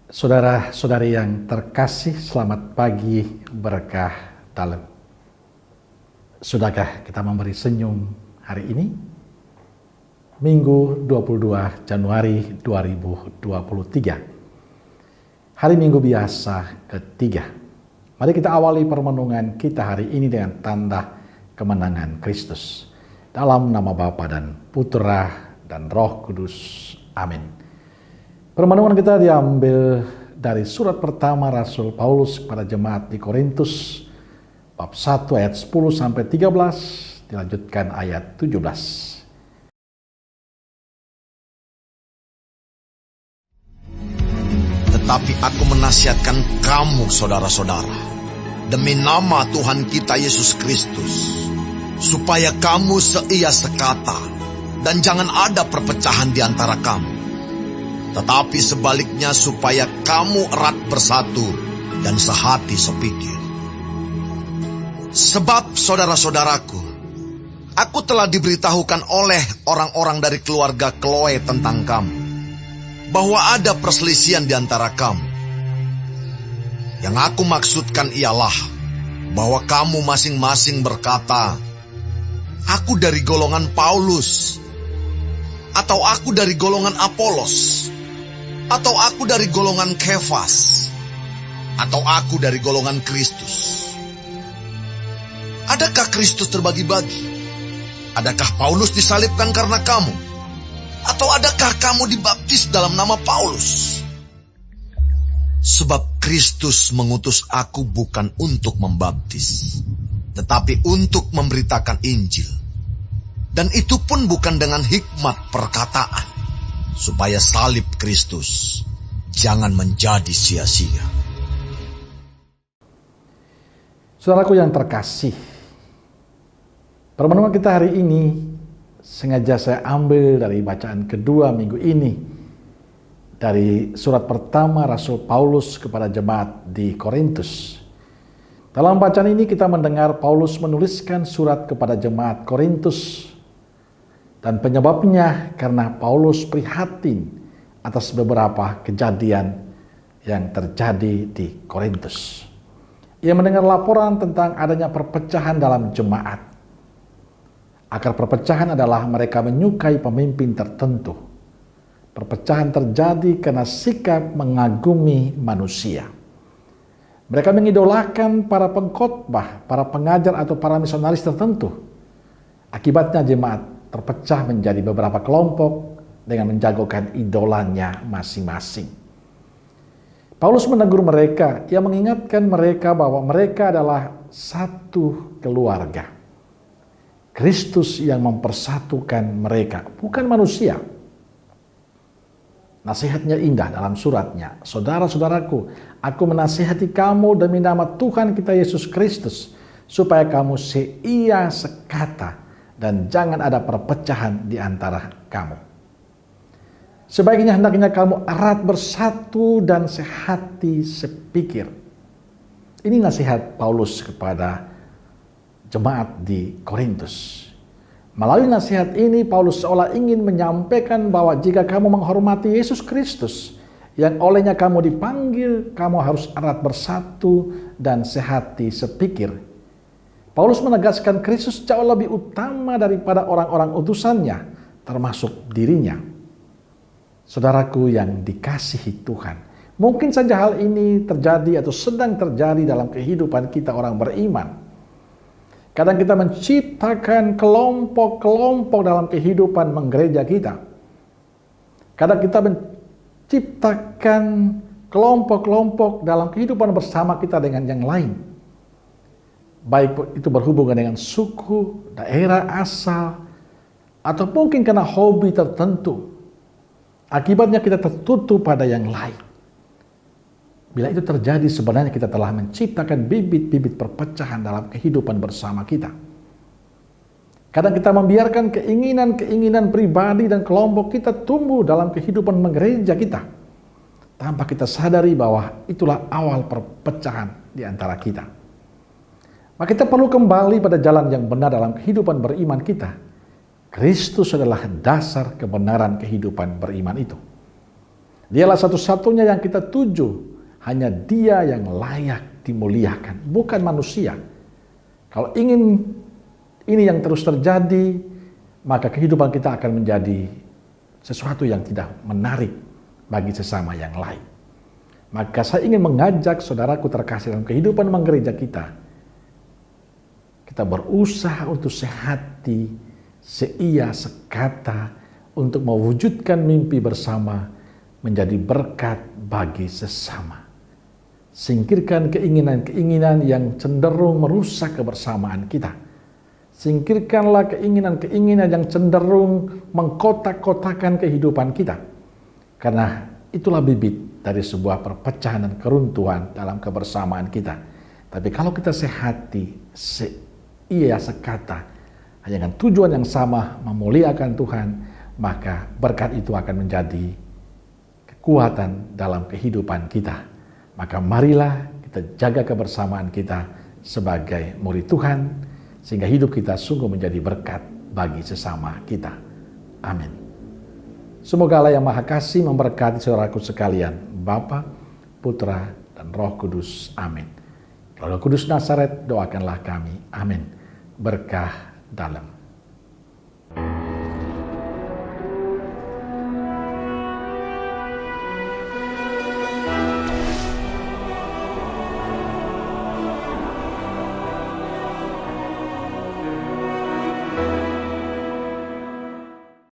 Saudara-saudari yang terkasih, selamat pagi berkah dalam. Sudahkah kita memberi senyum hari ini? Minggu 22 Januari 2023. Hari Minggu biasa ketiga. Mari kita awali permenungan kita hari ini dengan tanda kemenangan Kristus. Dalam nama Bapa dan Putra dan Roh Kudus. Amin. Permenungan kita diambil dari surat pertama Rasul Paulus kepada jemaat di Korintus, bab 1 ayat 10 sampai 13, dilanjutkan ayat 17. Tetapi aku menasihatkan kamu, saudara-saudara, demi nama Tuhan kita Yesus Kristus, supaya kamu seia sekata, dan jangan ada perpecahan di antara kamu. Tetapi sebaliknya supaya kamu erat bersatu dan sehati sepikir. Sebab saudara-saudaraku, aku telah diberitahukan oleh orang-orang dari keluarga Chloe tentang kamu, bahwa ada perselisihan di antara kamu. Yang aku maksudkan ialah bahwa kamu masing-masing berkata, aku dari golongan Paulus, atau aku dari golongan Apolos, atau aku dari golongan Kefas, atau aku dari golongan Kristus. Adakah Kristus terbagi-bagi? Adakah Paulus disalibkan karena kamu? Atau adakah kamu dibaptis dalam nama Paulus? Sebab Kristus mengutus aku bukan untuk membaptis, tetapi untuk memberitakan Injil. Dan itu pun bukan dengan hikmat perkataan, supaya salib Kristus jangan menjadi sia-sia. Saudaraku yang terkasih, permenungan kita hari ini sengaja saya ambil dari bacaan kedua minggu ini, dari surat pertama Rasul Paulus kepada jemaat di Korintus. Dalam bacaan ini kita mendengar Paulus menuliskan surat kepada jemaat Korintus, dan penyebabnya karena Paulus prihatin atas beberapa kejadian yang terjadi di Korintus. Ia mendengar laporan tentang adanya perpecahan dalam jemaat. Akar perpecahan adalah mereka menyukai pemimpin tertentu. Perpecahan terjadi karena sikap mengagumi manusia. Mereka mengidolakan para pengkhotbah, para pengajar atau para misionaris tertentu. Akibatnya jemaat terpecah menjadi beberapa kelompok dengan menjagokan idolanya masing-masing. Paulus menegur mereka, ia mengingatkan mereka bahwa mereka adalah satu keluarga. Kristus yang mempersatukan mereka, bukan manusia. Nasihatnya indah dalam suratnya. Saudara-saudaraku, aku menasihati kamu demi nama Tuhan kita Yesus Kristus, supaya kamu seia sekata, dan jangan ada perpecahan di antara kamu. Sebaiknya hendaknya kamu erat bersatu dan sehati sepikir. Ini nasihat Paulus kepada jemaat di Korintus. Melalui nasihat ini Paulus seolah ingin menyampaikan bahwa jika kamu menghormati Yesus Kristus, yang olehnya kamu dipanggil, kamu harus erat bersatu dan sehati sepikir. Paulus menegaskan Kristus jauh lebih utama daripada orang-orang utusannya, termasuk dirinya. Saudaraku yang dikasihi Tuhan, mungkin saja hal ini terjadi atau sedang terjadi dalam kehidupan kita orang beriman. Kadang kita menciptakan kelompok-kelompok dalam kehidupan menggereja kita. Kadang kita menciptakan kelompok-kelompok dalam kehidupan bersama kita dengan yang lain. Baik itu berhubungan dengan suku, daerah asal, atau mungkin karena hobi tertentu. Akibatnya kita tertutup pada yang lain. Bila itu terjadi, sebenarnya kita telah menciptakan bibit-bibit perpecahan dalam kehidupan bersama kita. Kadang kita membiarkan keinginan-keinginan pribadi dan kelompok kita tumbuh dalam kehidupan gereja kita, tanpa kita sadari bahwa itulah awal perpecahan di antara kita. Maka kita perlu kembali pada jalan yang benar dalam kehidupan beriman kita. Kristus adalah dasar kebenaran kehidupan beriman itu. Dialah satu-satunya yang kita tuju. Hanya Dia yang layak dimuliakan, bukan manusia. Kalau ingin ini yang terus terjadi, maka kehidupan kita akan menjadi sesuatu yang tidak menarik bagi sesama yang lain. Maka saya ingin mengajak saudaraku terkasih dalam kehidupan menggereja kita. Kita berusaha untuk sehati, seia, sekata, untuk mewujudkan mimpi bersama menjadi berkat bagi sesama. Singkirkan keinginan-keinginan yang cenderung merusak kebersamaan kita. Singkirkanlah keinginan-keinginan yang cenderung mengkotak-kotakan kehidupan kita. Karena itulah bibit dari sebuah perpecahan dan keruntuhan dalam kebersamaan kita. Tapi kalau kita sehati, seia, sekata, hanya dengan tujuan yang sama, memuliakan Tuhan, maka berkat itu akan menjadi kekuatan dalam kehidupan kita. Maka marilah kita jaga kebersamaan kita sebagai murid Tuhan, sehingga hidup kita sungguh menjadi berkat bagi sesama kita. Amin. Semoga Allah yang Maha Kasih memberkati saudaraku sekalian, Bapa, Putra, dan Roh Kudus. Amin. Roh Kudus Nazaret, doakanlah kami. Amin. Berkah dalam.